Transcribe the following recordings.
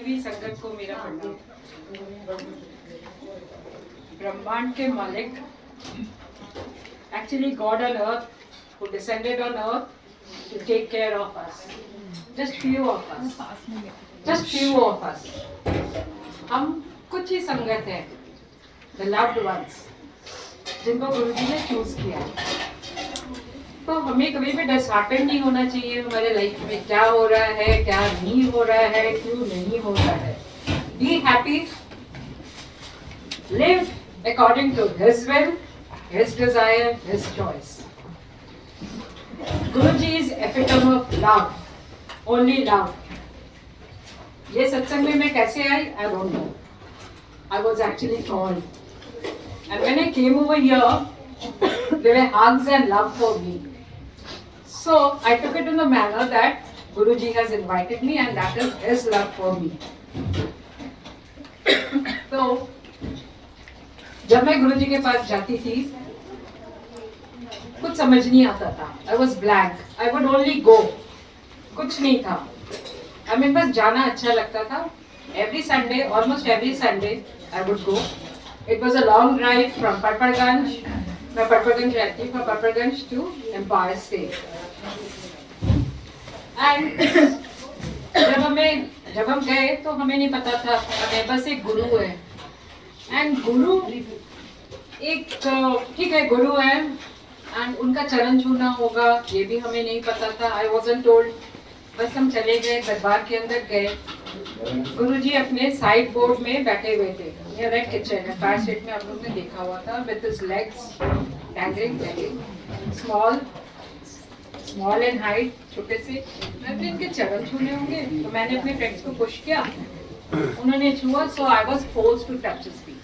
भी संगत को मेरा प्रणाम। ब्रह्मांड के मालिक, actually God on earth, who descended on earth to take care of us. Just few of us. Just few of us. हम कुछ ही संगत हैं, the loved ones, जिनको गुरुजी ने चूज किया। तो हमें कभी भी डिसहार्टेंड नहीं होना चाहिए हमारे लाइफ में क्या हो रहा है, क्या नहीं हो रहा है, क्यों नहीं हो रहा है। Be happy, live according to His will, His desire, His choice. Guruji is epitome of love, only love. ये सत्संग में मैं कैसे आई? I don't know. I was actually called, and when I came over here, there were hugs and love for me. So I took it in the manner that Guruji has invited me, and that is His love for me. तो जब मैं गुरुजी के पास जाती थी, कुछ समझ नहीं आता था। I was blank. I would only go. कुछ नहीं था। हमें बस जाना अच्छा लगता था। Every Sunday, almost every Sunday, I would go. It was a long drive from Patparganj. मैं पटपरगंज रहती हूँ, from Patparganj to Empire State. And जब हम गए तो हमें नहीं पता था, हमें बस एक गुरु है। एंड गुरु एक ठीक है गुरु है, एंड उनका चरण छूना होगा ये भी हमें नहीं पता था। आई वॉजंट टोल्ड। बस हम चले गए, दरबार के अंदर गए। गुरुजी अपने साइड बोर्ड में बैठे हुए थे। ये रेड किचन है, फायर स्टेट में आप लोग ने देखा हुआ था, with his legs dangling, small and height, छोटे से। मैं इनके चरण छूने होंगे, तो मैंने अपने फ्रेंड्स को पुश किया, उन्होंने छुआ, so I was forced to touch his feet.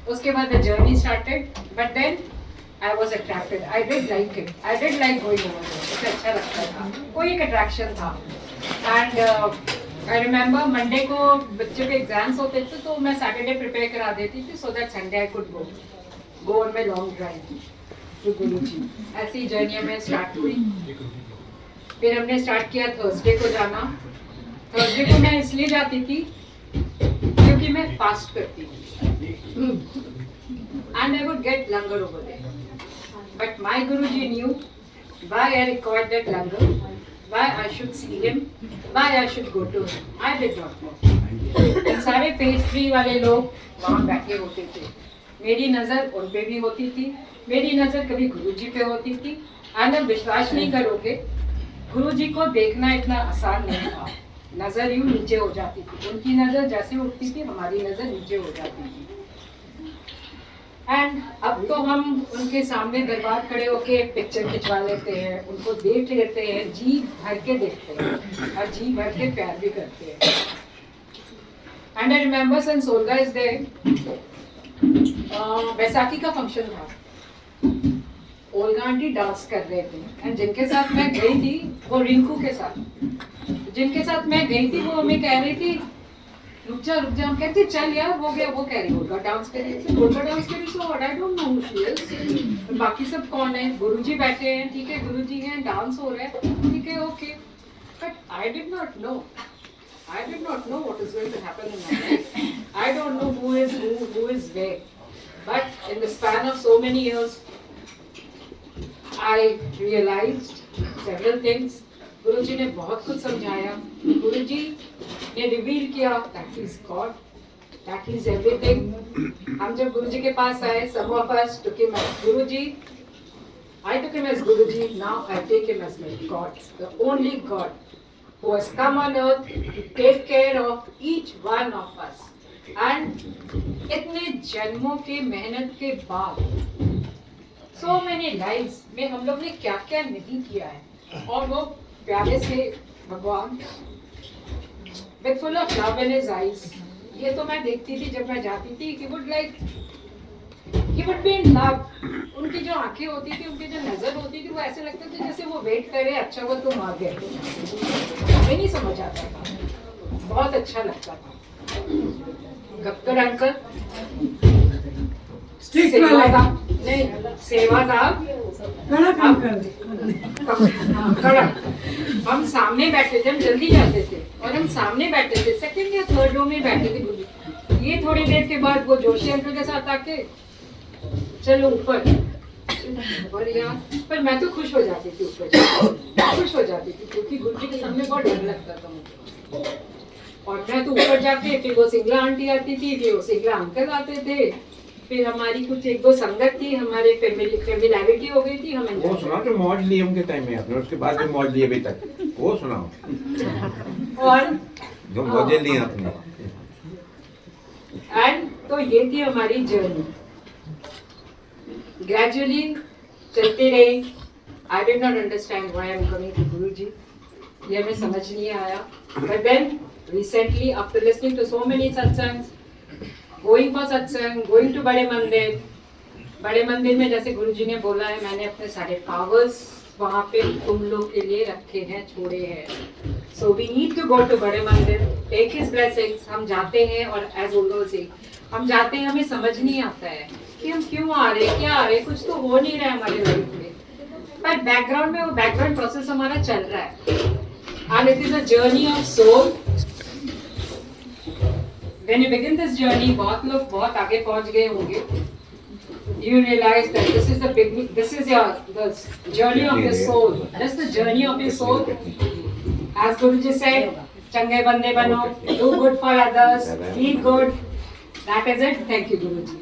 उसके बाद the journey started, but then I was attracted. I did like it, I did like going over there. मुझे अच्छा लगता था, कोई एक अट्रैक्शन था। एंड आई रिमेंबर मंडे को बच्चे के एग्जाम्स होते थे, तो मैं सैटरडे प्रिपेयर करा देती थी, so that Sunday I could go on my long drive to Guruji. ऐसी जर्नी हमें स्टार्ट हुई। फिर हमने स्टार्ट किया थर्सडे को जाना। थर्सडे को मैं इसलिए जाती थी क्योंकि मैं फास्ट करती थी, and I would get langar over there. But my Guruji knew why I required that langar, why I should see him, why I should go to him. I did not know. सारे pastry वाले लोग वहाँ बैठे होते थे, मेरी नज़र उन पे भी होती थी, मेरी नज़र कभी गुरुजी पे होती थी। आप विश्वास नहीं करोगे, गुरुजी को देखना इतना आसान नहीं था। नज़र यूँ नीचे हो जाती थी, उनकी नज़र जैसे उठती थी हमारी नज़र नीचे हो जाती थी। एंड अब तो हम उनके सामने दरबार खड़े होके पिक्चर खिंचवा लेते हैं, उनको देख लेते हैं, जी भर के देखते हैं और जी भर के प्यार भी करते हैं। And I remember since Olga is there, Baisakhi का फंक्शन था, ओल्गा आंटी डांस कर रहे थे, एंड जिनके साथ मैं गई थी वो रिंकू के साथ, जिनके साथ मैं गई थी वो हमें कह रही थी रुक जा। हम कहते चल यार, हो गया। वो कह रही ओल्गा डांस कर रही थी, ओल्गा डांस कर रही, so what I don't know who she is. बाकी सब कौन है? गुरुजी बैठे हैं, ठीक है, गुरुजी हैं, डांस हो रहा है, ठीक है, okay. But I did not know what is going to happen in my life. I don't know who is where. But in the span of so many years, I realized several things. गुरुजी ने बहुत कुछ समझाया, गुरुजी ने reveal किया that he is God, that he is everything. हम जब गुरुजी के पास आए, some of us took him as Guruji. I took him as Guruji. Now I take him as my God, the only God who has come on earth to take care of each one of us. And इतने जन्मों के मेहनत के बाद, so many lives में हम लोग ने क्या क्या नहीं किया है, और वो प्यारे से भगवान with full of love in his eyes. ये तो मैं देखती थी जब मैं जाती थी, he would be in love. उनकी जो आंखें होती थी, उनकी जो नजर होती थी, वो ऐसे लगता था जैसे वो वेट करे, अच्छा वो तुम आ गए। हमें नहीं समझ आता था, बहुत अच्छा लगता था। गप्कर अंकल सेवादार खड़ा काम कर दे। हाँ, खड़ा। हम सामने बैठे थे, हम जल्दी जाते थे और हम सामने बैठे थे, सेकंड या थर्ड रो में बैठे थे गुरुजी। ये थोड़ी देर के बाद वो जोशी अंकल के साथ आके चलो ऊपर, और यार पर मैं तो खुश हो जाती थी, ऊपर खुश हो जाती थी क्योंकि गुरुजी के सामने बहुत डर लगता था मुझे। और मैं तो ऊपर जाके फिर वो सिंगला आंटी आती थी, फिर वो सिंगला अंकल आते थे, फिर हमारी कुछ एक दो संगत थी, हमारे फेमिलियरिटी हो गई थी। हम वो सुनाओ जो मौज ली उनके टाइम में आपने, उसके बाद जो मौज ली अभी तक वो सुनाओ, और जो मौजें ली आपने। एंड तो ये थी हमारी जर्नी, ग्रेजुअली चलते रहे। I did not understand why I am coming to Guruji, ये हमें समझ नहीं आया। But then recently after listening to so many satsangs, going for satsang, going to बड़े मंदिर में जैसे गुरुजी ने बोला है, मैंने अपने सारे पावर्स वहाँ पे तुम लोग के लिए रखे हैं, छोड़े हैं। So we need to go to बड़े मंदिर, टेक हिज ब्लेसिंग्स। हम जाते हैं और एज उर्गल से हम जाते हैं, हमें समझ नहीं आता है कि हम क्यों आ रहे हैं, क्या आ रहे हैं, कुछ तो हो नहीं रहा है हमारे लाइफ में, पर बैकग्राउंड में वो बैकग्राउंड प्रोसेस हमारा चल रहा है। And it is a journey of soul. When you begin this journey, बहुत लोग बहुत आगे पहुंच गए होंगे. You realize that this is the journey of your soul. That's the journey of your soul. As Guruji said, चंगे बंदे बनो, do good for others, be good. That is it. Thank you, Guruji.